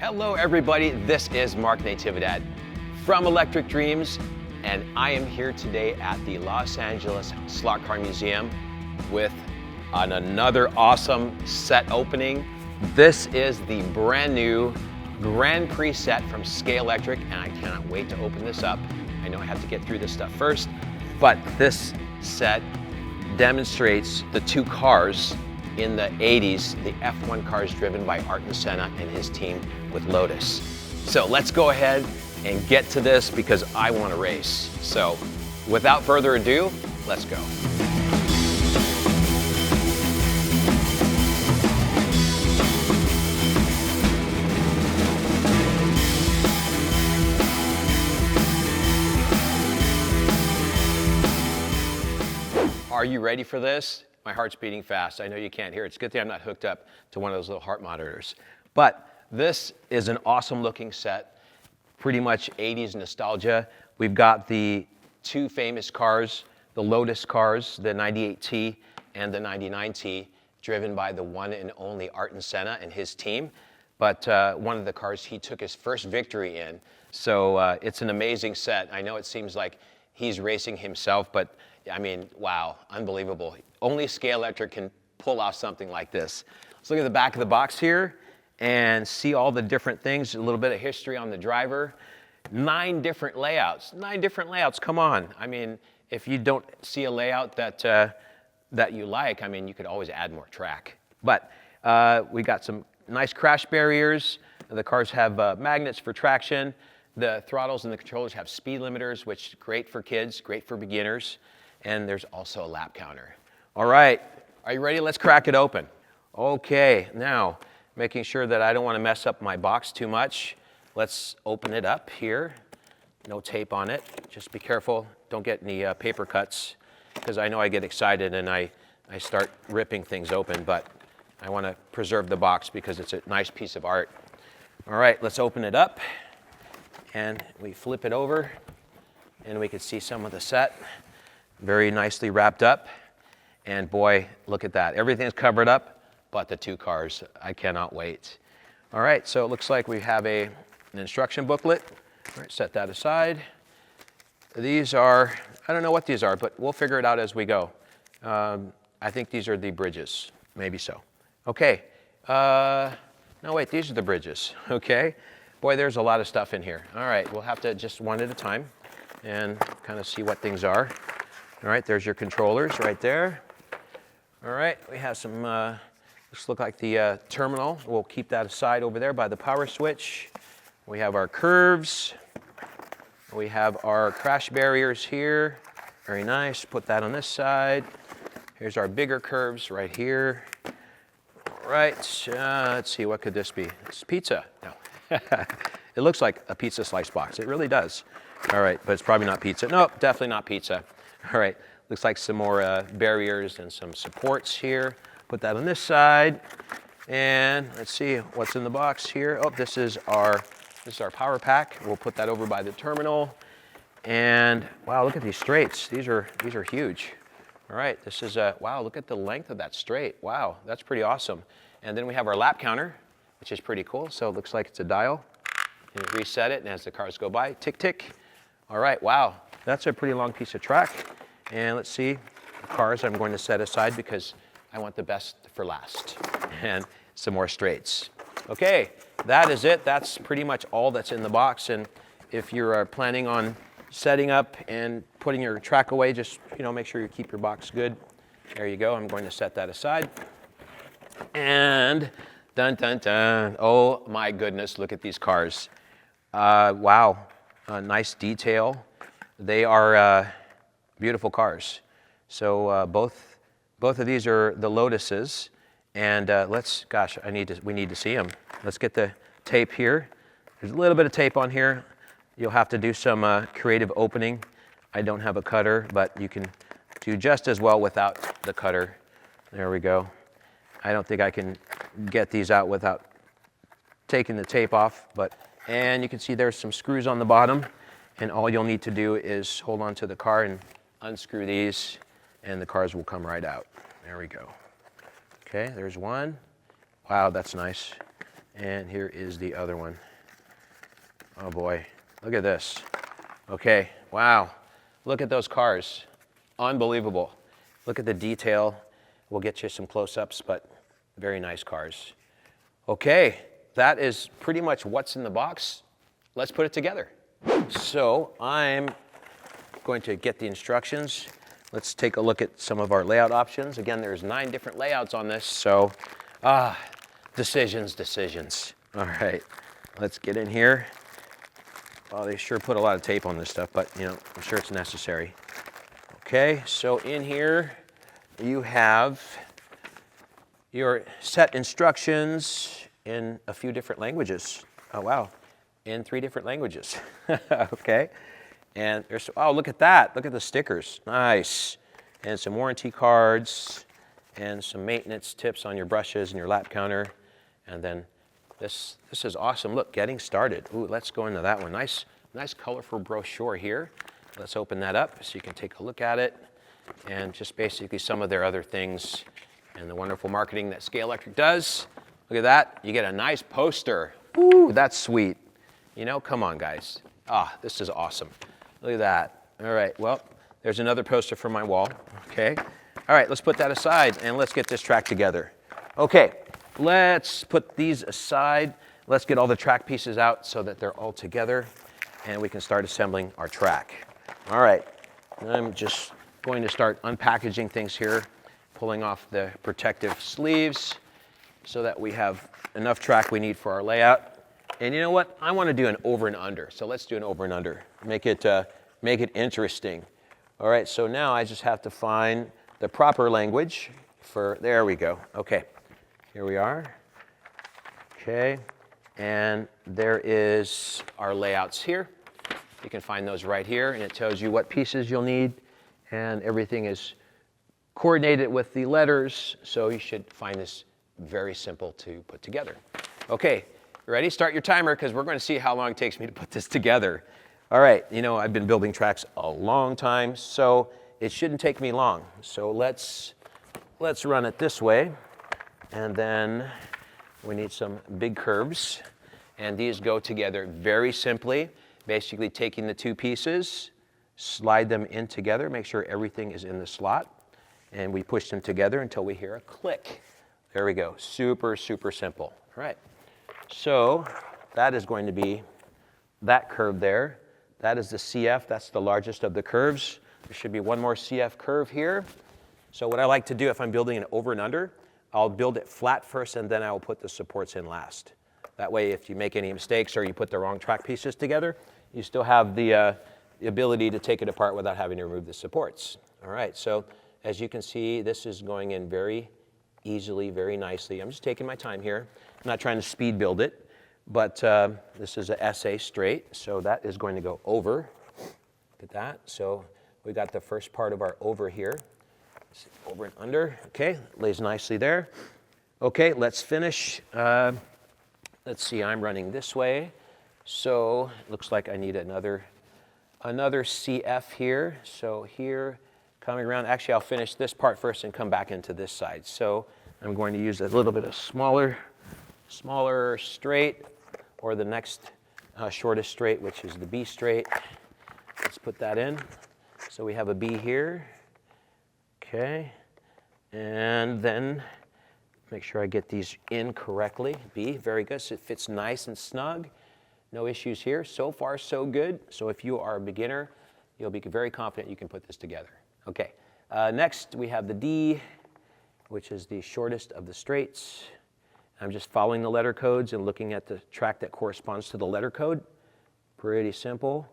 Hello everybody, this is Mark Natividad from Electric Dreams, and I am here today at the Los Angeles Slot Car Museum with another awesome set opening. This is the brand new Grand Prix Set from Scalextric, and I cannot wait to open this up. I know I have to get through this stuff first, but this set demonstrates the two cars in the 80s, the F1 cars driven by Ayrton Senna and his team with Lotus. So let's go ahead and get to this because I want to race. So without further ado, let's go. Are you ready for this? My heart's beating fast. I know you can't hear it. It's a good thing I'm not hooked up to one of those little heart monitors. But this is an awesome looking set, pretty much 80s nostalgia. We've got the two famous cars, the Lotus cars, the 98T and the 99T, driven by the one and only Ayrton Senna and his team. But one of the cars he took his first victory in. So it's an amazing set. I know it seems like he's racing himself, but I mean, wow, unbelievable. Only Scalextric can pull off something like this. Let's look at the back of the box here and see all the different things, a little bit of history on the driver. 9 different layouts, come on. I mean, if you don't see a layout that you like, I mean, you could always add more track. But we got some nice crash barriers. The cars have magnets for traction. The throttles and the controllers have speed limiters, which is great for kids, great for beginners. And there's also a lap counter. All right, are you ready? Let's crack it open. Okay, now, making sure that I don't want to mess up my box too much, let's open it up here. No tape on it. Just be careful, don't get any paper cuts, because I know I get excited and I start ripping things open, but I want to preserve the box because it's a nice piece of art. All right, let's open it up, and we flip it over, and we can see some of the set. Very nicely wrapped up, and boy, look at that. Everything's covered up, but the two cars. I cannot wait. All right, so it looks like we have an instruction booklet. All right, set that aside. These are, I don't know what these are, but we'll figure it out as we go. I think these are the bridges, maybe so. Okay, no wait, these are the bridges, okay? Boy, there's a lot of stuff in here. All right, we'll have to just one at a time and kind of see what things are. All right, there's your controllers right there. All right, we have some, this look like the terminal. We'll keep that aside over there by the power switch. We have our curves. We have our crash barriers here. Very nice, put that on this side. Here's our bigger curves right here. All right, let's see, what could this be? It's pizza. No, it looks like a pizza slice box. It really does. All right, but it's probably not pizza. Nope, definitely not pizza. All right, looks like some more barriers and some supports here. Put that on this side. And let's see what's in the box here. Oh, this is our power pack. We'll put that over by the terminal. And wow, look at these straights. These are huge. All right, this is wow, look at the length of that straight. Wow, that's pretty awesome. And then we have our lap counter, which is pretty cool. So it looks like it's a dial. And you reset it, and as the cars go by, tick, tick. All right, wow. That's a pretty long piece of track. And let's see, the cars I'm going to set aside because I want the best for last. And some more straights. Okay, that is it. That's pretty much all that's in the box. And if you're planning on setting up and putting your track away, just make sure you keep your box good. There you go. I'm going to set that aside. And dun, dun, dun. Oh my goodness, look at these cars. Wow, nice detail. They are beautiful cars. So both of these are the Lotuses, and we need to see them. Let's get the tape here. There's a little bit of tape on here. You'll have to do some creative opening. I don't have a cutter, but you can do just as well without the cutter. There we go. I don't think I can get these out without taking the tape off, and you can see there's some screws on the bottom. And all you'll need to do is hold on to the car and unscrew these, and the cars will come right out. There we go. Okay, there's one. Wow, that's nice. And here is the other one. Oh boy, look at this. Okay, wow. Look at those cars. Unbelievable. Look at the detail. We'll get you some close-ups, but very nice cars. Okay, that is pretty much what's in the box. Let's put it together. So I'm going to get the instructions. Let's take a look at some of our layout options. Again, there's 9 different layouts on this, so decisions. All right, let's get in here. Oh, they sure put a lot of tape on this stuff, but you know, I'm sure it's necessary. Okay, so in here you have your set instructions in a few different languages. Oh wow, in 3 different languages. Okay, and there's, oh look at that, look at the stickers, nice. And some warranty cards and some maintenance tips on your brushes and your lap counter. And then this is awesome. Look, getting started. Ooh, let's go into that one. Nice colorful brochure here. Let's open that up so you can take a look at it. And just basically some of their other things and the wonderful marketing that Scalextric does. Look at that. You get a nice poster. Ooh, that's sweet. You know, come on, guys. Ah, this is awesome. Look at that. All right, well, there's another poster for my wall. Okay. All right, let's put that aside and let's get this track together. Okay. Let's put these aside. Let's get all the track pieces out so that they're all together and we can start assembling our track. All right, I'm just going to start unpackaging things here, pulling off the protective sleeves so that we have enough track we need for our layout. And you know what? I want to do an over and under. So let's do an over and under. Make it interesting. All right, so now I just have to find the proper language for, there we go. Okay. Here we are. Okay, and there is our layouts here. You can find those right here, and it tells you what pieces you'll need, and everything is coordinated with the letters, so you should find this very simple to put together. Okay, you ready? Start your timer, because we're going to see how long it takes me to put this together. All right, you know, I've been building tracks a long time, so it shouldn't take me long. So let's run it this way. And then we need some big curves. And these go together very simply, basically taking the 2 pieces, slide them in together, make sure everything is in the slot, and we push them together until we hear a click. There we go. Super, super simple. All right. So that is going to be that curve there. That is the CF. That's the largest of the curves. There should be one more CF curve here. So what I like to do if I'm building an over and under, I'll build it flat first and then I will put the supports in last. That way if you make any mistakes or you put the wrong track pieces together, you still have the ability to take it apart without having to remove the supports. All right, so as you can see, this is going in very easily, very nicely. I'm just taking my time here. I'm not trying to speed build it, but this is a SA straight, so that is going to go over. Look at that. So we got the first part of our over here. Over and under, okay, lays nicely there. Okay, let's finish. Let's see, I'm running this way. So it looks like I need another CF here. So here, coming around, actually I'll finish this part first and come back into this side. So I'm going to use a little bit of smaller straight, or the next shortest straight, which is the B straight. Let's put that in. So we have a B here. Okay, and then make sure I get these in correctly. B, very good. So it fits nice and snug. No issues here. So far, so good. So if you are a beginner, you'll be very confident you can put this together. Okay, next we have the D, which is the shortest of the straights. I'm just following the letter codes and looking at the track that corresponds to the letter code. Pretty simple.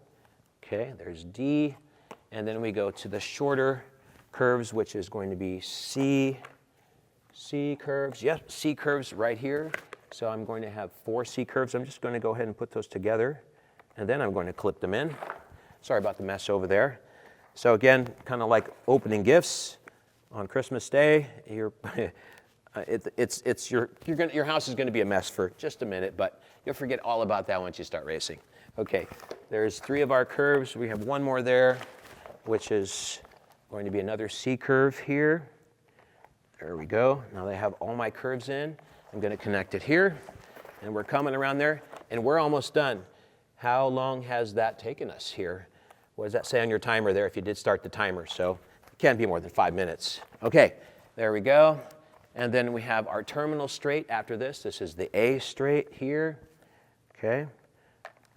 Okay, there's D, and then we go to the shorter curves, which is going to be C curves. Yep, C curves right here. So I'm going to have 4 C curves. I'm just going to go ahead and put those together, and then I'm going to clip them in. Sorry about the mess over there. So again, kind of like opening gifts on Christmas Day. Your house is going to be a mess for just a minute, but you'll forget all about that once you start racing. Okay, there's 3 of our curves. We have one more there, which is going to be another C curve here. There we go. Now that I have all my curves in, I'm going to connect it here. and we're coming around there, and we're almost done. How long has that taken us here? What does that say on your timer there if you did start the timer? So it can't be more than 5 minutes. Okay, there we go. And then we have our terminal straight after this. This is the A straight here. Okay,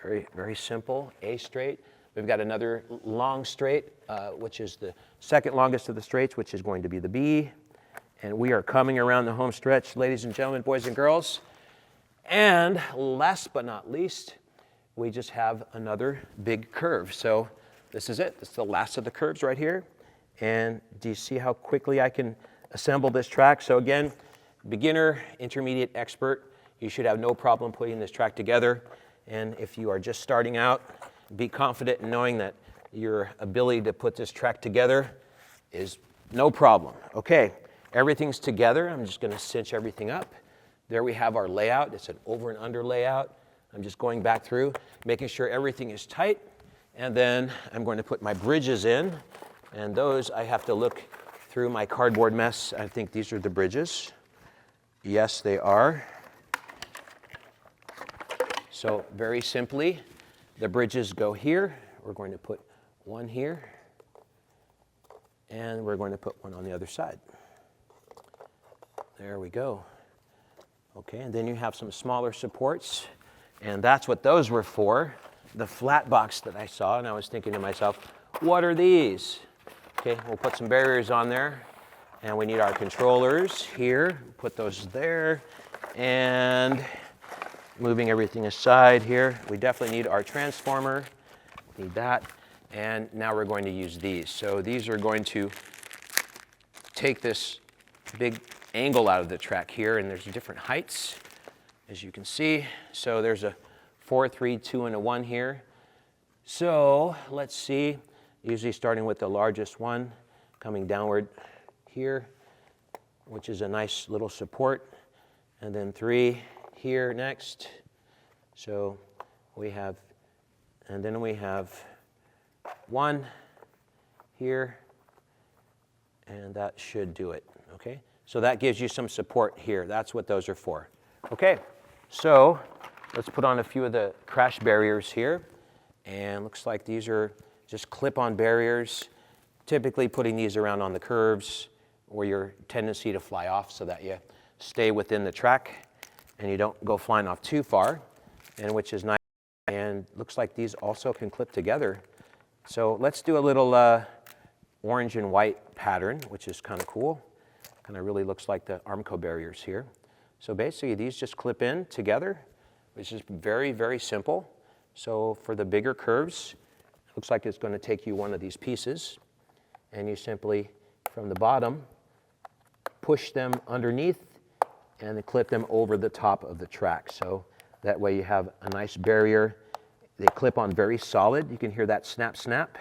very, very simple, A straight. We've got another long straight, which is the second longest of the straights, which is going to be the B. And we are coming around the home stretch, ladies and gentlemen, boys and girls. And last but not least, we just have another big curve. So this is it. This is the last of the curves right here. And do you see how quickly I can assemble this track? So again, beginner, intermediate, expert, you should have no problem putting this track together. And if you are just starting out, be confident in knowing that your ability to put this track together is no problem. Okay, everything's together. I'm just going to cinch everything up. There we have our layout. It's an over and under layout. I'm just going back through, making sure everything is tight. And then I'm going to put my bridges in. And those, I have to look through my cardboard mess. I think these are the bridges. Yes, they are. So very simply, the bridges go here. We're going to put one here. And we're going to put one on the other side. There we go. Okay, and then you have some smaller supports. And that's what those were for. The flat box that I saw, and I was thinking to myself, what are these? Okay, we'll put some barriers on there. And we need our controllers here. Put those there. And moving everything aside here, we definitely need our transformer. Need that. And now we're going to use these. So these are going to take this big angle out of the track here, and there's different heights, as you can see. So there's a 4, 3, 2, and a 1 here. So let's see, usually starting with the largest one, coming downward here, which is a nice little support, and then 3 here next. So we have, and then we have 1 here, and that should do it, okay? So that gives you some support here. That's what those are for. Okay, so let's put on a few of the crash barriers here. And looks like these are just clip-on barriers, typically putting these around on the curves or your tendency to fly off so that you stay within the track and you don't go flying off too far, and which is nice. And looks like these also can clip together. So let's do a little orange and white pattern, which is kind of cool. Kind of really looks like the Armco barriers here. So basically these just clip in together, which is very, very simple. So for the bigger curves, it looks like it's going to take you one of these pieces, and you simply, from the bottom, push them underneath and then clip them over the top of the track. So that way you have a nice barrier. They clip on very solid. You can hear that snap, snap.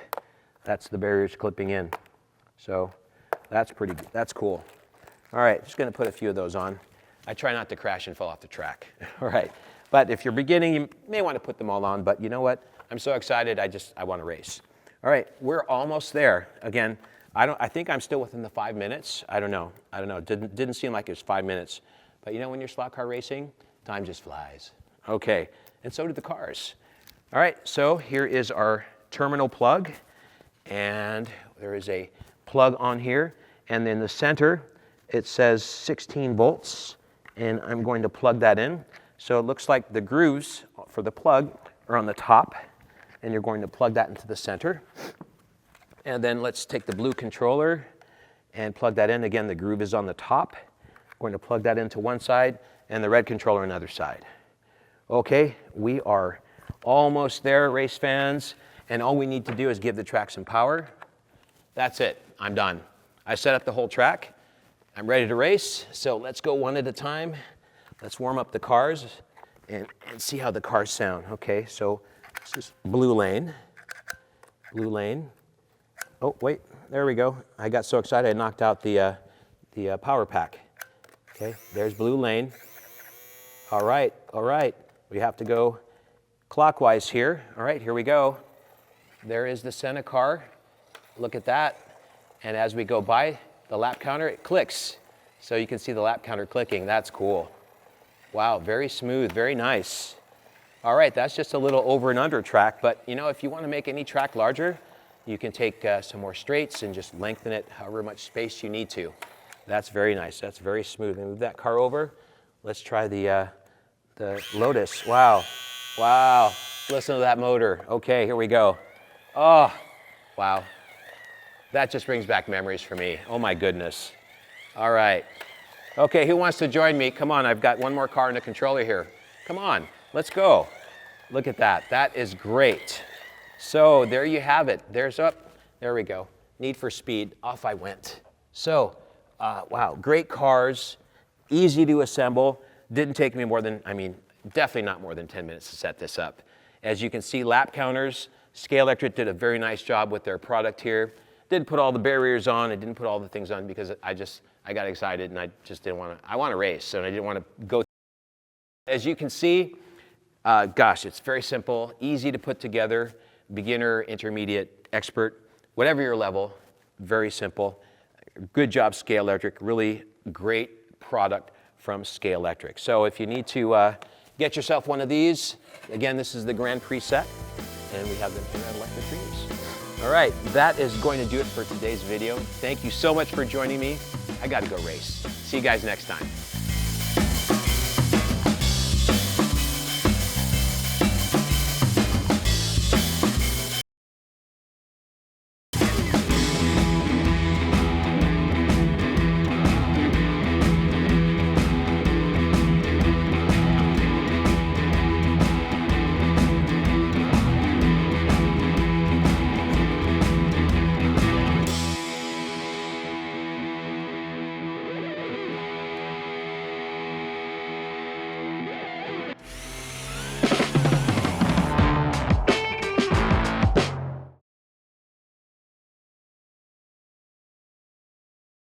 That's the barriers clipping in. So that's pretty good. That's cool. All right, just going to put a few of those on. I try not to crash and fall off the track. All right, but if you're beginning, you may want to put them all on, but you know what? I'm so excited, I want to race. All right, we're almost there. Again, I think I'm still within the 5 minutes. I don't know. Didn't seem like it was 5 minutes. But you know, when you're slot car racing, time just flies. Okay, and so do the cars. All right, so here is our terminal plug, and there is a plug on here, and in the center, it says 16 volts, and I'm going to plug that in. So it looks like the grooves for the plug are on the top, and you're going to plug that into the center. And then let's take the blue controller and plug that in. Again, the groove is on the top. I'm going to plug that into one side, and the red controller on the other side. Okay, we are almost there, race fans, and all we need to do is give the track some power. That's it, I'm done. I set up the whole track. I'm ready to race, so let's go one at a time. Let's warm up the cars and see how the cars sound. Okay, so this is blue lane. Blue lane. Oh, wait, there we go. I got so excited I knocked out the power pack. Okay, there's blue lane. All right, we have to go clockwise here. All right, here we go. There is the Senna car. Look at that. And as we go by the lap counter, it clicks. So you can see the lap counter clicking. That's cool. Wow, very smooth, very nice. All right, that's just a little over and under track, but you know, if you want to make any track larger, you can take some more straights and just lengthen it however much space you need to. That's very nice, that's very smooth. And move that car over. Let's try the Lotus. Wow, wow, listen to that motor. Okay, here we go. Oh, wow. That just brings back memories for me. Oh my goodness. All right. Okay, who wants to join me? Come on, I've got one more car and a controller here. Come on, let's go. Look at that, that is great. So there you have it. There's up, there we go. Need for Speed, off I went. So, wow, great cars, easy to assemble. Didn't take me more than, I mean, definitely not more than 10 minutes to set this up. As you can see, lap counters, Scalextric did a very nice job with their product here. Didn't put all the barriers on, I didn't put all the things on because I got excited and I just didn't want to, I want to race and I didn't want to go. As you can see, gosh, it's very simple, easy to put together, beginner, intermediate, expert, whatever your level, very simple. Good job, Scalextric, really great product from Scalextric. So if you need to get yourself one of these, again, this is the Grand Prix Set, and we have them in red electric dreams. All right, that is going to do it for today's video. Thank you so much for joining me. I got to go race. See you guys next time.